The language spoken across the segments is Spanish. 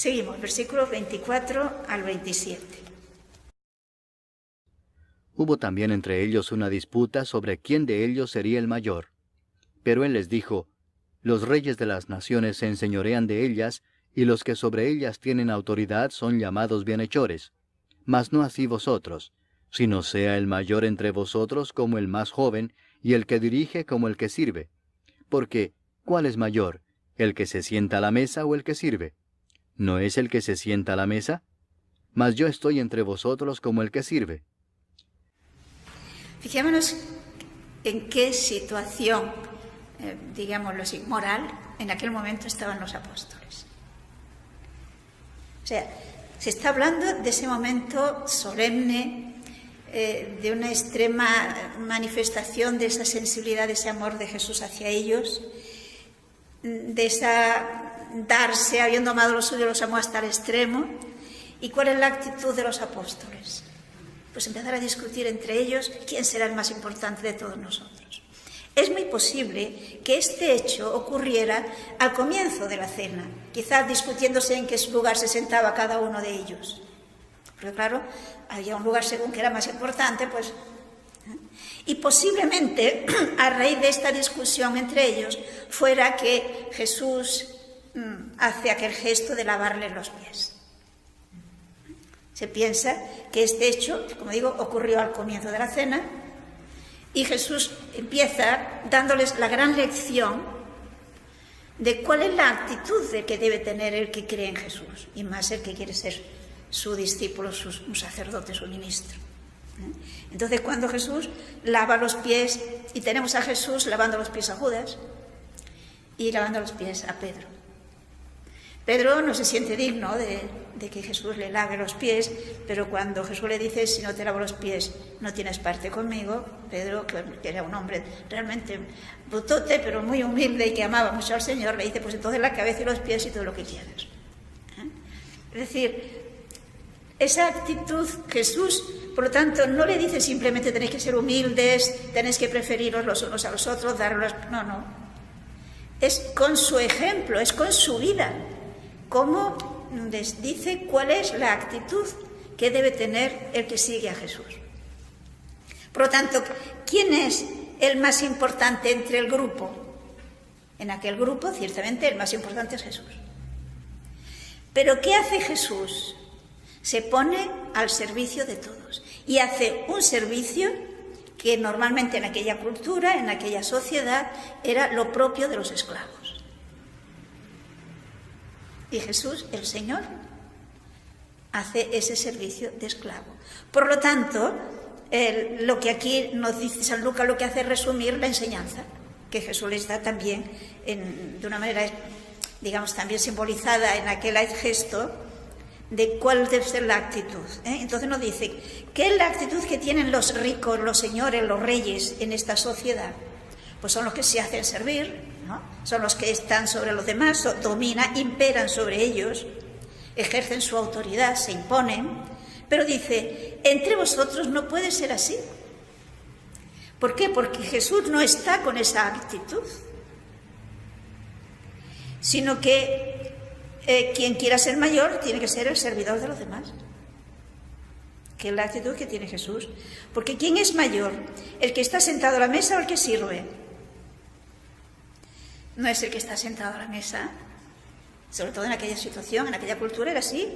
Seguimos, versículos 24 al 27. Hubo también entre ellos una disputa sobre quién de ellos sería el mayor. Pero él les dijo: Los reyes de las naciones se enseñorean de ellas, y los que sobre ellas tienen autoridad son llamados bienhechores. Mas no así vosotros, sino sea el mayor entre vosotros como el más joven, y el que dirige como el que sirve. Porque, ¿cuál es mayor, el que se sienta a la mesa o el que sirve? ¿No es el que se sienta a la mesa? Mas yo estoy entre vosotros como el que sirve. Fijémonos en qué situación, digámoslo así, moral, en aquel momento estaban los apóstoles. O sea, se está hablando de ese momento solemne, de una extrema manifestación de esa sensibilidad, de ese amor de Jesús hacia ellos, de esa darse, habiendo amado lo suyo, los amó hasta el extremo. ¿Y cuál es la actitud de los apóstoles? Pues empezar a discutir entre ellos quién será el más importante de todos nosotros. Es muy posible que este hecho ocurriera al comienzo de la cena, quizás discutiéndose en qué lugar se sentaba cada uno de ellos. Pero claro, había un lugar según que era más importante, pues. Y posiblemente, a raíz de esta discusión entre ellos, fuera que Jesús hace aquel gesto de lavarles los pies. Se piensa que este hecho, como digo, ocurrió al comienzo de la cena, y Jesús empieza dándoles la gran lección de cuál es la actitud que debe tener el que cree en Jesús, y más el que quiere ser su discípulo, un sacerdote, su ministro. Entonces, cuando Jesús lava los pies, y tenemos a Jesús lavando los pies a Judas y lavando los pies a Pedro. Pedro no se siente digno de que Jesús le lave los pies, pero cuando Jesús le dice: si no te lavo los pies, no tienes parte conmigo, Pedro, que era un hombre realmente brutote, pero muy humilde y que amaba mucho al Señor, le dice: pues entonces la cabeza y los pies y todo lo que quieras. Es decir, esa actitud Jesús, por lo tanto, no le dice simplemente tenéis que ser humildes, tenéis que preferiros los unos a los otros, daros. No. Es con su ejemplo, es con su vida. Cómo les dice cuál es la actitud que debe tener el que sigue a Jesús. Por lo tanto, ¿quién es el más importante entre el grupo? En aquel grupo, ciertamente, el más importante es Jesús. Pero ¿qué hace Jesús? Se pone al servicio de todos y hace un servicio que normalmente en aquella cultura, en aquella sociedad, era lo propio de los esclavos. Y Jesús, el Señor, hace ese servicio de esclavo. Por lo tanto, lo que aquí nos dice San Lucas, lo que hace es resumir la enseñanza que Jesús les da también de una manera, digamos, también simbolizada en aquel gesto de cuál debe ser la actitud. Entonces nos dice, ¿qué es la actitud que tienen los ricos, los señores, los reyes en esta sociedad? Pues son los que se hacen servir, ¿no? Son los que están sobre los demás, dominan, imperan sobre ellos, ejercen su autoridad, se imponen. Pero dice, entre vosotros no puede ser así. ¿Por qué? Porque Jesús no está con esa actitud, sino que quien quiera ser mayor tiene que ser el servidor de los demás, que es la actitud que tiene Jesús. Porque ¿quién es mayor? ¿El que está sentado a la mesa o el que sirve? No es el que está sentado a la mesa, sobre todo en aquella situación, en aquella cultura era así.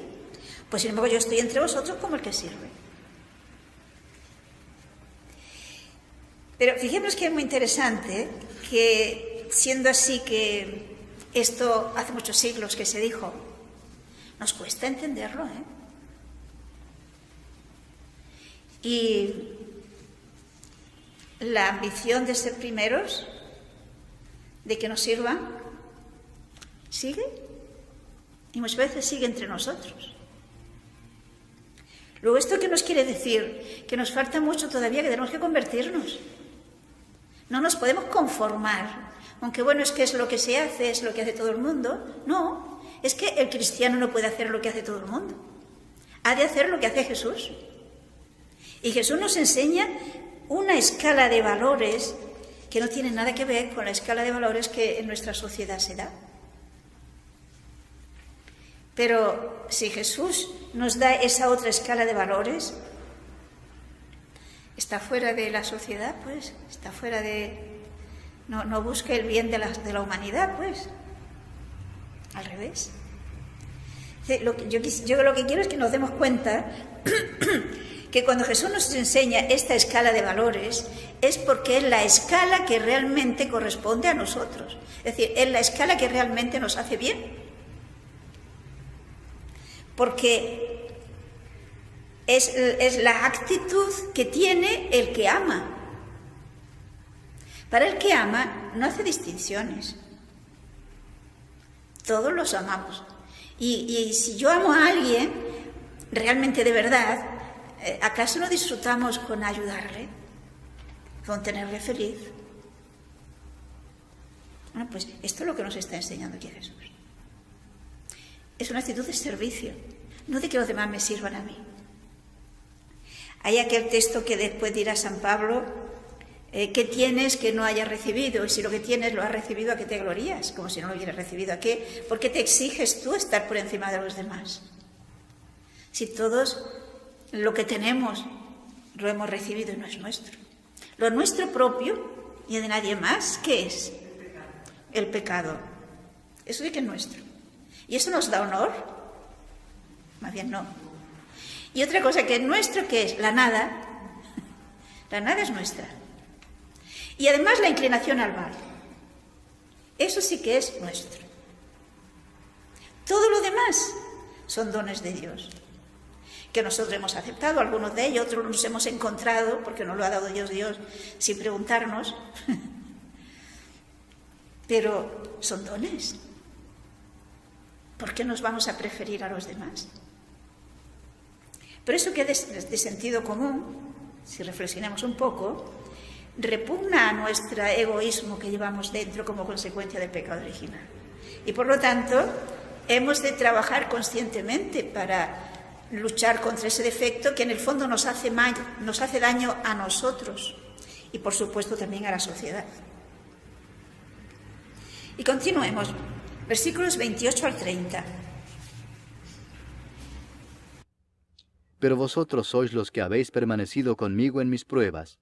Pues sin embargo yo estoy entre vosotros como el que sirve. Pero fijémonos que es muy interesante que, siendo así que esto hace muchos siglos que se dijo, nos cuesta entenderlo, Y la ambición de ser primeros, de que nos sirvan, sigue, y muchas veces sigue entre nosotros. Luego, ¿esto qué nos quiere decir? Que nos falta mucho todavía, que tenemos que convertirnos. No nos podemos conformar, aunque bueno, es que es lo que se hace, es lo que hace todo el mundo. No, es que el cristiano no puede hacer lo que hace todo el mundo. Ha de hacer lo que hace Jesús. Y Jesús nos enseña una escala de valores que no tiene nada que ver con la escala de valores que en nuestra sociedad se da. Pero si Jesús nos da esa otra escala de valores, está fuera de la sociedad, pues, está fuera de... No busca el bien de la humanidad, pues. Al revés. Yo lo que quiero es que nos demos cuenta que cuando Jesús nos enseña esta escala de valores es porque es la escala que realmente corresponde a nosotros. Es decir, es la escala que realmente nos hace bien. Porque es la actitud que tiene el que ama. Para el que ama no hace distinciones. Todos los amamos. Y si yo amo a alguien, realmente de verdad, ¿acaso no disfrutamos con ayudarle? Con tenerle feliz. Bueno, pues esto es lo que nos está enseñando aquí Jesús. Es una actitud de servicio, no de que los demás me sirvan a mí. Hay aquel texto que después dirá San Pablo, ¿qué tienes que no hayas recibido? Y si lo que tienes lo has recibido, ¿a qué te glorías? Como si no lo hubieras recibido. ¿A qué? ¿Por qué te exiges tú estar por encima de los demás? Si todos lo que tenemos lo hemos recibido y no es nuestro. Lo nuestro propio y de nadie más, ¿qué es? El pecado. Eso sí que es nuestro. ¿Y eso nos da honor? Más bien no. Y otra cosa que es nuestro, ¿qué es? La nada. La nada es nuestra. Y además la inclinación al mal. Eso sí que es nuestro. Todo lo demás son dones de Dios, que nosotros hemos aceptado, algunos de ellos, otros nos hemos encontrado, porque nos lo ha dado Dios sin preguntarnos. Pero son dones. ¿Por qué nos vamos a preferir a los demás? Pero eso que es de sentido común, si reflexionamos un poco, repugna a nuestro egoísmo que llevamos dentro como consecuencia del pecado original. Y por lo tanto, hemos de trabajar conscientemente para luchar contra ese defecto que en el fondo nos hace daño a nosotros y por supuesto también a la sociedad. Y continuemos, versículos 28 al 30. Pero vosotros sois los que habéis permanecido conmigo en mis pruebas.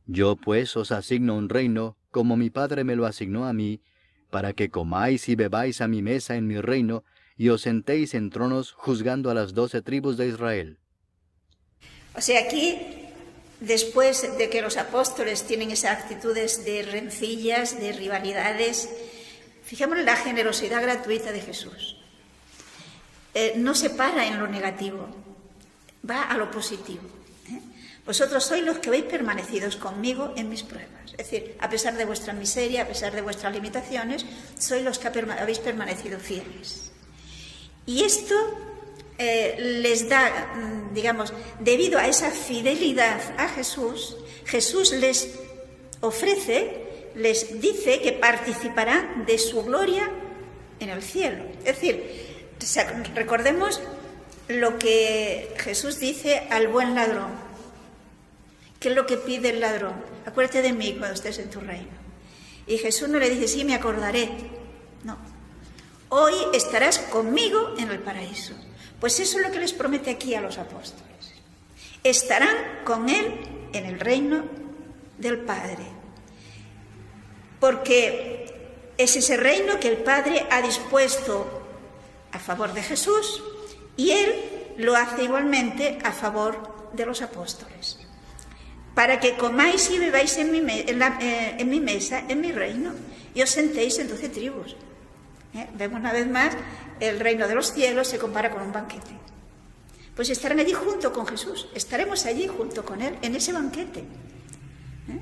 Yo pues os asigno un reino, como mi Padre me lo asignó a mí, para que comáis y bebáis a mi mesa en mi reino, y os sentéis en tronos juzgando a las 12 tribus de Israel. O sea, aquí, después de que los apóstoles tienen esas actitudes de rencillas, de rivalidades, fijémonos en la generosidad gratuita de Jesús. No se para en lo negativo, va a lo positivo. Vosotros sois los que habéis permanecido conmigo en mis pruebas. Es decir, a pesar de vuestra miseria, a pesar de vuestras limitaciones, sois los que habéis permanecido fieles. Y esto les da, digamos, debido a esa fidelidad a Jesús, Jesús les ofrece, les dice que participarán de su gloria en el cielo. Es decir, recordemos lo que Jesús dice al buen ladrón. ¿Qué es lo que pide el ladrón? Acuérdate de mí cuando estés en tu reino. Y Jesús no le dice, sí, me acordaré. No. Hoy estarás conmigo en el paraíso. Pues eso es lo que les promete aquí a los apóstoles. Estarán con Él en el reino del Padre. Porque es ese reino que el Padre ha dispuesto a favor de Jesús y Él lo hace igualmente a favor de los apóstoles. Para que comáis y bebáis en mi mesa, en mi reino, y os sentéis en 12 tribus. Vemos una vez más, el reino de los cielos se compara con un banquete. Pues estarán allí junto con Jesús, estaremos allí junto con Él, en ese banquete.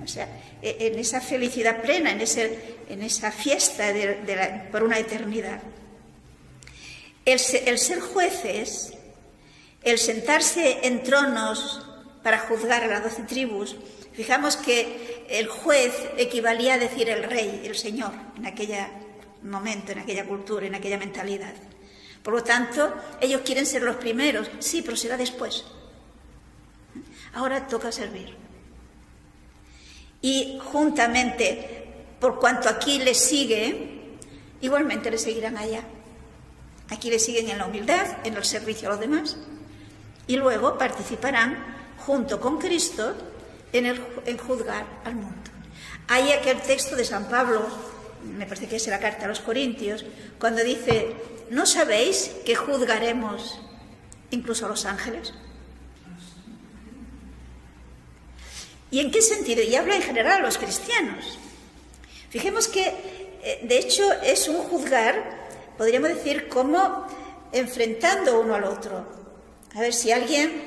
O sea, en esa felicidad plena, en esa fiesta por una eternidad. El ser jueces, el sentarse en tronos para juzgar a las 12 tribus, fijamos que el juez equivalía a decir el rey, el señor, en aquel momento, en aquella cultura, en aquella mentalidad. Por lo tanto, ellos quieren ser los primeros, sí, pero será después. Ahora toca servir. Y juntamente, por cuanto aquí les sigue, igualmente les seguirán allá. Aquí le siguen en la humildad, en el servicio a los demás, y luego participarán junto con Cristo en juzgar al mundo. Hay aquel texto de San Pablo, me parece que es la carta a los Corintios, cuando dice: ¿no sabéis que juzgaremos incluso a los ángeles? ¿Y en qué sentido? Y habla en general a los cristianos. Fijemos que, de hecho, es un juzgar, podríamos decir, como enfrentando uno al otro. A ver, si alguien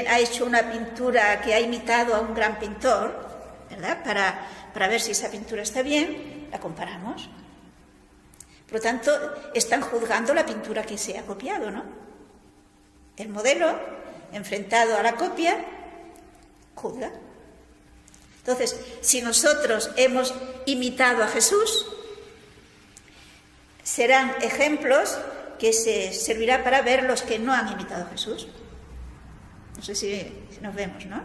ha hecho una pintura que ha imitado a un gran pintor, ¿verdad? Para ver si esa pintura está bien, la comparamos. Por lo tanto, están juzgando la pintura que se ha copiado, ¿no? El modelo, enfrentado a la copia, juzga. Entonces, si nosotros hemos imitado a Jesús, serán ejemplos que se servirá para ver los que no han imitado a Jesús. No sé si nos vemos, ¿no?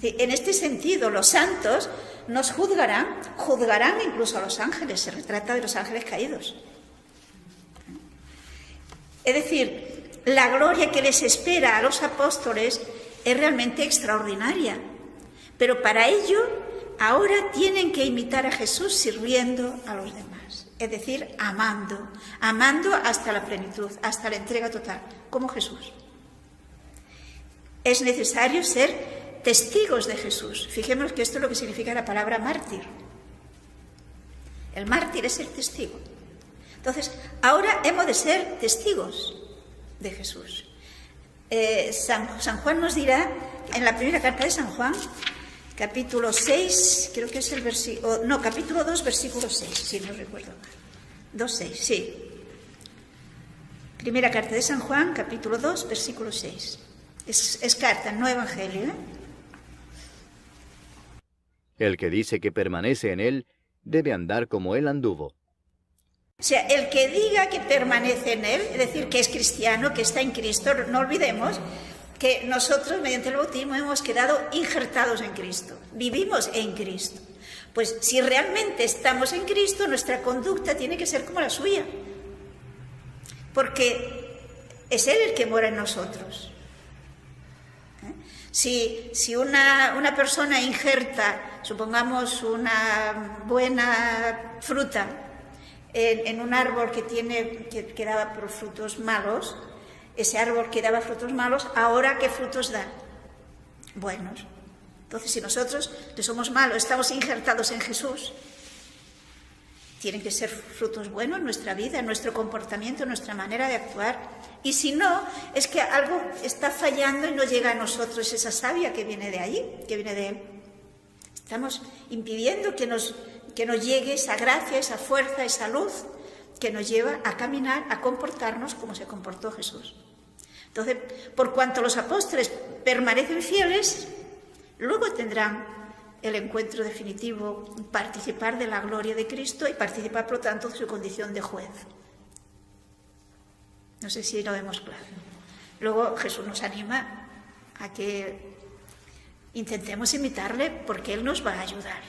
En este sentido, los santos nos juzgarán incluso a los ángeles. Se retrata de los ángeles caídos. Es decir, la gloria que les espera a los apóstoles es realmente extraordinaria. Pero para ello, ahora tienen que imitar a Jesús sirviendo a los demás. Es decir, amando hasta la plenitud, hasta la entrega total, como Jesús. Es necesario ser testigos de Jesús. Fijémonos que esto es lo que significa la palabra mártir. El mártir es el testigo. Entonces, ahora hemos de ser testigos de Jesús. San Juan nos dirá, en la primera carta de San Juan, capítulo 6, creo que es el versículo... No, capítulo 2, versículo 6, si no recuerdo mal. 2:6, sí. Primera carta de San Juan, capítulo 2, versículo 6. Es carta, no evangelio, ¿eh? El que dice que permanece en él, debe andar como él anduvo. O sea, el que diga que permanece en él, es decir, que es cristiano, que está en Cristo, no olvidemos que nosotros, mediante el bautismo, hemos quedado injertados en Cristo. Vivimos en Cristo. Pues si realmente estamos en Cristo, nuestra conducta tiene que ser como la suya. Porque es Él el que mora en nosotros. Si una persona injerta, supongamos, una buena fruta en un árbol que daba por frutos malos, ese árbol que daba frutos malos, ¿ahora qué frutos da? Buenos. Entonces, si nosotros, que somos malos, estamos injertados en Jesús, tienen que ser frutos buenos en nuestra vida, en nuestro comportamiento, en nuestra manera de actuar. Y si no, es que algo está fallando y no llega a nosotros esa savia que viene de allí, que viene de Él. Estamos impidiendo que nos llegue esa gracia, esa fuerza, esa luz que nos lleva a caminar, a comportarnos como se comportó Jesús. Entonces, por cuanto los apóstoles permanecen fieles, luego tendrán el encuentro definitivo, participar de la gloria de Cristo y participar, por lo tanto, de su condición de juez. No sé si lo vemos claro. Luego Jesús nos anima a que intentemos imitarle porque Él nos va a ayudar.